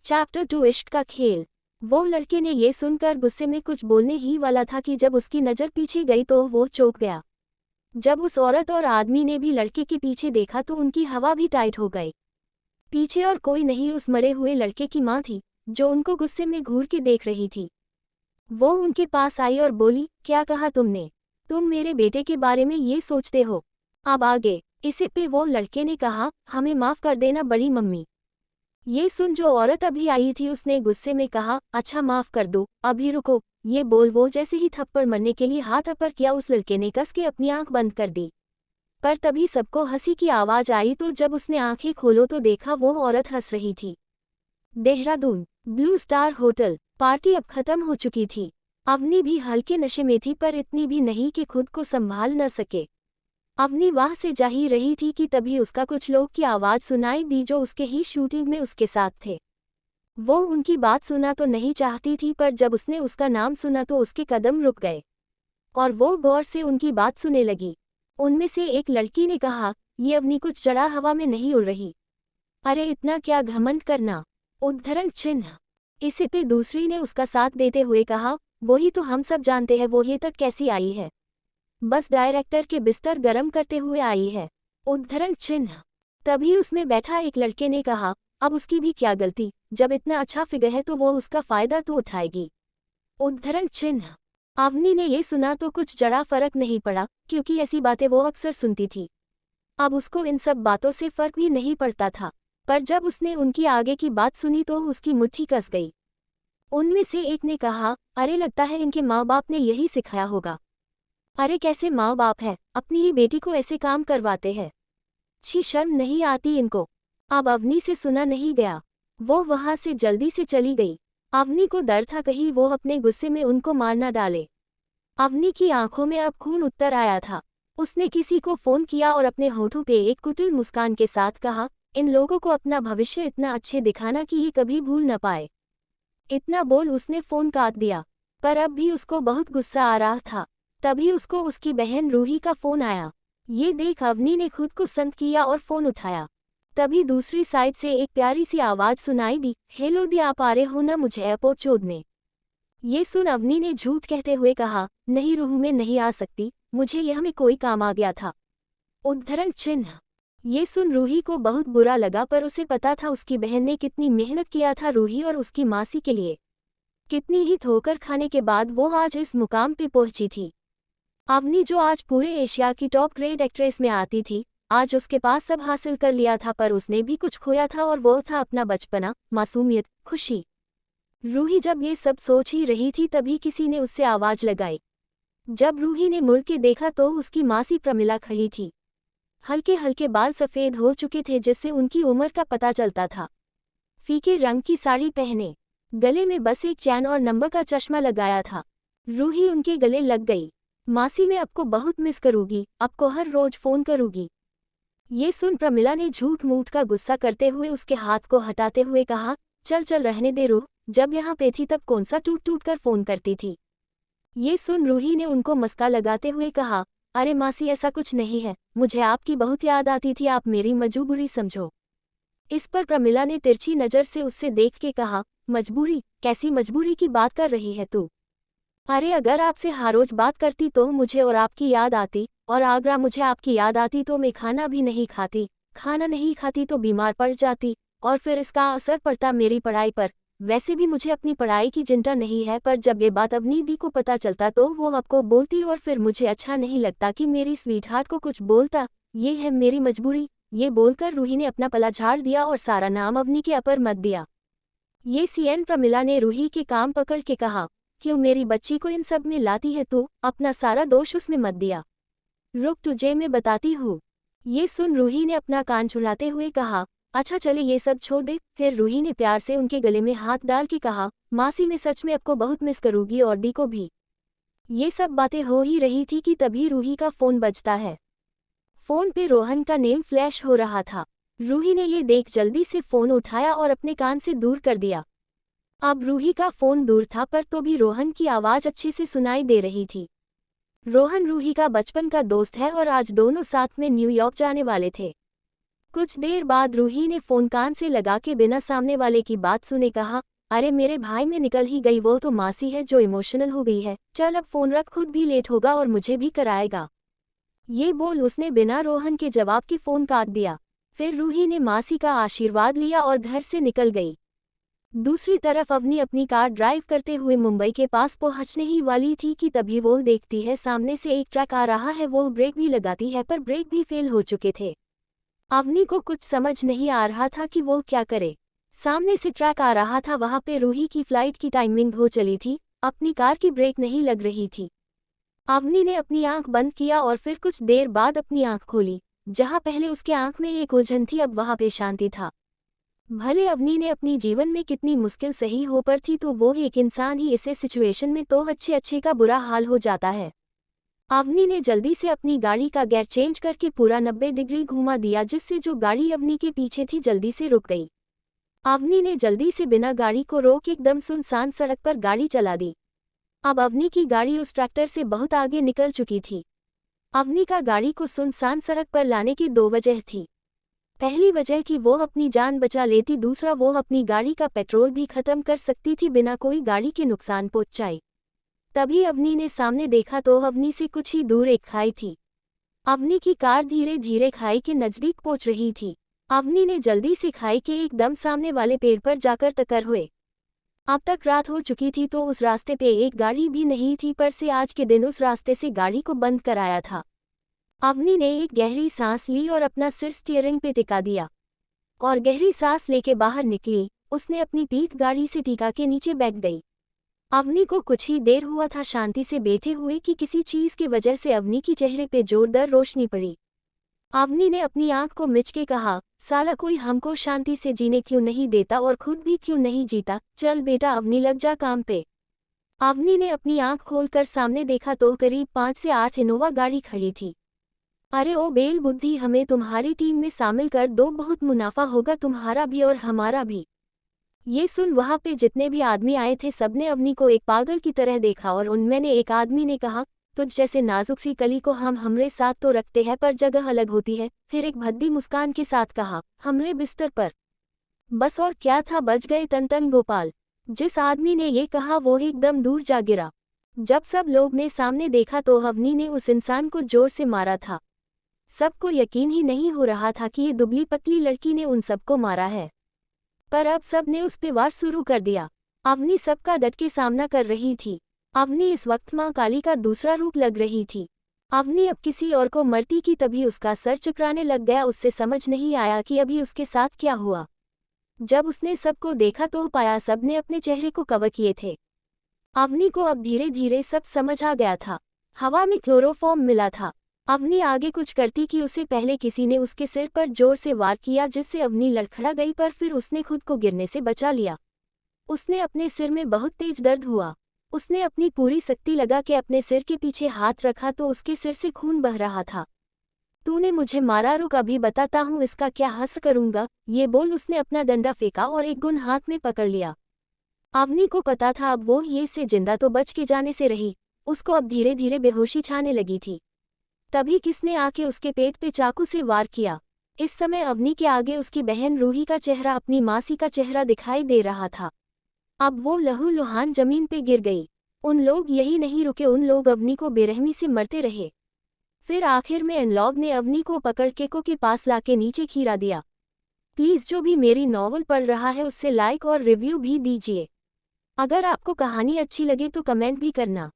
Chapter 2 इश्क का खेल। वो लड़के ने ये सुनकर गुस्से में कुछ बोलने ही वाला था कि जब उसकी नज़र पीछे गई तो वो चौंक गया। जब उस औरत और आदमी ने भी लड़के के पीछे देखा तो उनकी हवा भी टाइट हो गई। पीछे और कोई नहीं, उस मरे हुए लड़के की माँ थी, जो उनको गुस्से में घूर के देख रही थी। वो उनके पास आई और बोली, क्या कहा तुमने? तुम मेरे बेटे के बारे में ये सोचते हो? अब आगे। इसे पे वो लड़के ने कहा, हमें माफ़ कर देना बड़ी मम्मी। ये सुन जो औरत अभी आई थी उसने गुस्से में कहा, अच्छा माफ़ कर दो, अभी रुको। ये बोल वो जैसे ही थप्पड़ मरने के लिए हाथ ऊपर किया, उस लड़के ने कस के अपनी आंख बंद कर दी। पर तभी सबको हंसी की आवाज़ आई तो जब उसने आंखें खोलो तो देखा वो औरत हंस रही थी। Dehradun blue star hotel. Party अब खत्म हो चुकी थी। अवनी भी हल्के नशे में थी, पर इतनी भी नहीं कि खुद को संभाल न सके। अवनी वहां से जा ही रही थी कि तभी उसका कुछ लोग की आवाज़ सुनाई दी जो उसके ही शूटिंग में उसके साथ थे। वो उनकी बात सुना तो नहीं चाहती थी, पर जब उसने उसका नाम सुना तो उसके कदम रुक गए और वो गौर से उनकी बात सुनने लगी। उनमें से एक लड़की ने कहा, ये अवनी कुछ जरा हवा में नहीं उड़ रही। अरे इतना क्या घमंड करना, उद्धरण चिन्ह। इसे पे दूसरी ने उसका साथ देते हुए कहा, वही तो हम सब जानते हैं, वो ये तक कैसी आई है? बस डायरेक्टर के बिस्तर गरम करते हुए आई है। उद्धरण चिन्ह। तभी उसमें बैठा एक लड़के ने कहा, अब उसकी भी क्या गलती, जब इतना अच्छा फिगर है तो वो उसका फायदा तो उठाएगी। उद्धरण चिन्ह। अवनी ने ये सुना तो कुछ जरा फर्क नहीं पड़ा, क्योंकि ऐसी बातें वो अक्सर सुनती थी। अब उसको इन सब बातों से फर्क भी नहीं पड़ता था, पर जब उसने उनकी आगे की बात सुनी तो उसकी मुट्ठी कस गई। उनमें से एक ने कहा, अरे लगता है इनके माँ बाप ने यही सिखाया होगा। अरे कैसे माँ बाप है, अपनी ही बेटी को ऐसे काम करवाते हैं। छी, शर्म नहीं आती इनको। अब अवनी से सुना नहीं गया। वो वहां से जल्दी से चली गई। अवनी को डर था कहीं वो अपने गुस्से में उनको मार न डाले। अवनी की आंखों में अब खून उतर आया था। उसने किसी को फोन किया और अपने होठों पे एक कुटिल मुस्कान के साथ कहा, इन लोगों को अपना भविष्य इतना अच्छे दिखाना कि ये कभी भूल न पाए। इतना बोल उसने फोन काट दिया। पर अब भी उसको बहुत गुस्सा आ रहा था। तभी उसको उसकी बहन रूही का फोन आया। ये देख अवनी ने खुद को संत किया और फोन उठाया। तभी दूसरी साइड से एक प्यारी सी आवाज़ सुनाई दी, हेलो दी, आप आ रहे हो ना मुझे एयरपोर्ट छोड़ने? ये सुन अवनी ने झूठ कहते हुए कहा, नहीं रूह में नहीं आ सकती, मुझे यह में कोई काम आ गया था। उद्धरण चिन्ह। ये सुन रूही को बहुत बुरा लगा, पर उसे पता था उसकी बहन ने कितनी मेहनत किया था रूही और उसकी मासी के लिए। कितनी ही ठोकर खाने के बाद वो आज इस मुकाम पे पहुंची थी। अवनी जो आज पूरे एशिया की टॉप ग्रेड एक्ट्रेस में आती थी, आज उसके पास सब हासिल कर लिया था, पर उसने भी कुछ खोया था और वो था अपना बचपना, मासूमियत, खुशी। रूही जब ये सब सोच ही रही थी तभी किसी ने उससे आवाज़ लगाई। जब रूही ने मुड़ के देखा तो उसकी मासी प्रमिला खड़ी थी। हल्के हल्के बाल सफ़ेद हो चुके थे जिससे उनकी उम्र का पता चलता था। फीके रंग की साड़ी पहने, गले में बस एक चैन और नंबर का चश्मा लगाया था। रूही उनके गले लग गई। मासी, मैं आपको बहुत मिस करूँगी, आपको हर रोज फ़ोन करूँगी। ये सुन प्रमिला ने झूठ मूठ का गुस्सा करते हुए उसके हाथ को हटाते हुए कहा, चल चल रहने दे रूह, जब यहाँ पे थी तब कौन सा टूट टूट कर फ़ोन करती थी। ये सुन रूही ने उनको मस्का लगाते हुए कहा, अरे मासी ऐसा कुछ नहीं है, मुझे आपकी बहुत याद आती थी, आप मेरी मजबूरी समझो। इस पर प्रमिला ने तिरछी नज़र से उससे देख के कहा, मजबूरी? कैसी मजबूरी की बात कर रही है तू? अरे अगर आपसे हर रोज बात करती तो मुझे और आपकी याद आती, और आगरा मुझे आपकी याद आती तो मैं खाना भी नहीं खाती, खाना नहीं खाती तो बीमार पड़ जाती, और फिर इसका असर पड़ता मेरी पढ़ाई पर। वैसे भी मुझे अपनी पढ़ाई की चिंता नहीं है, पर जब ये बात अवनी दी को पता चलता तो वो आपको बोलती और फिर मुझे अच्छा नहीं लगता कि मेरी स्वीटहार्ट को कुछ बोलता। ये है मेरी मजबूरी। ये बोलकर रूही ने अपना पला झाड़ दिया और सारा नाम अवनी के अपर मत दिया। ये सीएन प्रमिला ने रूही के काम पकड़ के कहा, क्यों मेरी बच्ची को इन सब में लाती है तू? अपना सारा दोष उसमें मत दिया। रुक, तुझे मैं बताती हूँ। ये सुन रूही ने अपना कान छुड़ाते हुए कहा, अच्छा चले ये सब छोड़ दे। फिर रूही ने प्यार से उनके गले में हाथ डाल के कहा, मासी मैं सच में आपको बहुत मिस करूँगी और दी को भी। ये सब बातें हो ही रही थी कि तभी रूही का फ़ोन बजता है। फ़ोन पे रोहन का नेम फ्लैश हो रहा था। रूही ने ये देख जल्दी से फ़ोन उठाया और अपने कान से दूर कर दिया। अब रूही का फ़ोन दूर था पर तो भी रोहन की आवाज़ अच्छे से सुनाई दे रही थी। रोहन रूही का बचपन का दोस्त है और आज दोनों साथ में न्यूयॉर्क जाने वाले थे। कुछ देर बाद रूही ने फोन कान से लगा के बिना सामने वाले की बात सुने कहा, अरे मेरे भाई में निकल ही गई, वो तो मासी है जो इमोशनल हो गई है, चल अब फोन रख, खुद भी लेट होगा और मुझे भी कराएगा। ये बोल उसने बिना रोहन के जवाब की फोन काट दिया। फिर रूही ने मासी का आशीर्वाद लिया और घर से निकल गई। दूसरी तरफ अवनी अपनी कार ड्राइव करते हुए मुंबई के पास पहुंचने ही वाली थी कि तभी वो देखती है सामने से एक ट्रक आ रहा है। वो ब्रेक भी लगाती है पर ब्रेक भी फेल हो चुके थे। अवनी को कुछ समझ नहीं आ रहा था कि वो क्या करे। सामने से ट्रक आ रहा था, वहां पे रूही की फ्लाइट की टाइमिंग हो चली थी, अपनी कार की ब्रेक नहीं लग रही थी। अवनी ने अपनी आंख बंद किया और फिर कुछ देर बाद अपनी आंख खोली। जहां पहले उसके आंख में एक उलझन थी, अब वहां पे शांति था। भले अवनी ने अपनी जीवन में कितनी मुश्किल सही हो पर थी तो वो एक इंसान ही ऐसे सिचुएशन में तो अच्छे अच्छे का बुरा हाल हो जाता है। अवनी ने जल्दी से अपनी गाड़ी का गियर चेंज करके पूरा 90 डिग्री घुमा दिया, जिससे जो गाड़ी अवनी के पीछे थी जल्दी से रुक गई। अवनी ने जल्दी से बिना गाड़ी को रोक एकदम सुनसान सड़क पर गाड़ी चला दी। अब अवनी की गाड़ी उस ट्रैक्टर से बहुत आगे निकल चुकी थी। अवनी का गाड़ी को सुनसान सड़क पर लाने की दो वजह थी। पहली वजह कि वो अपनी जान बचा लेती, दूसरा वो अपनी गाड़ी का पेट्रोल भी खत्म कर सकती थी बिना कोई गाड़ी के नुकसान पहुंचाए। तभी अवनी ने सामने देखा तो अवनी से कुछ ही दूर एक खाई थी। अवनी की कार धीरे धीरे खाई के नजदीक पहुंच रही थी। अवनी ने जल्दी से खाई के एकदम सामने वाले पेड़ पर जाकर टक्कर हुए। अब तक रात हो चुकी थी तो उस रास्ते पे एक गाड़ी भी नहीं थी, पर से आज के दिन उस रास्ते से गाड़ी को बंद कराया था। अवनी ने एक गहरी सांस ली और अपना सिर स्टीयरिंग पे टिका दिया और गहरी सांस लेके बाहर निकली। उसने अपनी पीठ गाड़ी से टिका के नीचे बैठ गई। अवनी को कुछ ही देर हुआ था शांति से बैठे हुए कि किसी चीज की वजह से अवनी की चेहरे पे जोरदार रोशनी पड़ी। अवनी ने अपनी आंख को मिच के कहा, साला कोई हमको शांति से जीने क्यों नहीं देता और खुद भी क्यों नहीं जीता, चल बेटा अवनी लग जा काम पे। अवनी ने अपनी आंख खोलकर सामने देखा तो करीब 5 से 8 इनोवा गाड़ी खड़ी थी। अरे ओ बेल बुद्धि, हमें तुम्हारी टीम में शामिल कर दो, बहुत मुनाफा होगा तुम्हारा भी और हमारा भी। ये सुन वहां पे जितने भी आदमी आए थे सबने अवनी को एक पागल की तरह देखा और उनमें ने एक आदमी ने कहा, तुझ जैसे नाजुक सी कली को हम हमरे साथ तो रखते हैं पर जगह अलग होती है। फिर एक भद्दी मुस्कान के साथ कहा, हमरे बिस्तर पर। बस और क्या था, बच गए तन गोपाल। जिस आदमी ने ये कहा वो एकदम दूर जा गिरा। जब सब लोग ने सामने देखा तो अवनी ने उस इंसान को जोर से मारा था। सबको यकीन ही नहीं हो रहा था कि ये दुबली पतली लड़की ने उन सबको मारा है, पर अब सब ने उस पे वार शुरू कर दिया। अवनी सबका डट के सामना कर रही थी। अवनी इस वक्त मां काली का दूसरा रूप लग रही थी। अवनी अब किसी और को मरती की तभी उसका सर चकराने लग गया। उससे समझ नहीं आया कि अभी उसके साथ क्या हुआ। जब उसने सबको देखा तो पाया सब ने अपने चेहरे को कवर किए थे। अवनी को अब धीरे धीरे सब समझ आ गया था। हवा में क्लोरोफॉर्म मिला था। अवनी आगे कुछ करती कि उससे पहले किसी ने उसके सिर पर जोर से वार किया, जिससे अवनी लड़खड़ा गई, पर फिर उसने खुद को गिरने से बचा लिया। उसने अपने सिर में बहुत तेज दर्द हुआ। उसने अपनी पूरी शक्ति लगा के अपने सिर के पीछे हाथ रखा तो उसके सिर से खून बह रहा था। तूने मुझे मारा, रुक अभी बताता हूँ इसका क्या हश्र करूंगा। ये बोल उसने अपना डंडा फेंका और एक गुन हाथ में पकड़ लिया। अवनी को पता था अब वो ये से जिंदा तो बच के जाने से रही। उसको अब धीरे धीरे बेहोशी छाने लगी थी। तभी किसने आके उसके पेट पे चाकू से वार किया। इस समय अवनी के आगे उसकी बहन रूही का चेहरा, अपनी मासी का चेहरा दिखाई दे रहा था। अब वो लहूलुहान जमीन पे गिर गई। उन लोग यही नहीं रुके, उन लोग अवनी को बेरहमी से मरते रहे। फिर आखिर में इन लोग ने अवनी को पकड़ केको के पास लाके नीचे खीरा दिया। प्लीज़ जो भी मेरी नॉवल पढ़ रहा है उससे लाइक और रिव्यू भी दीजिए। अगर आपको कहानी अच्छी लगे तो कमेंट भी करना।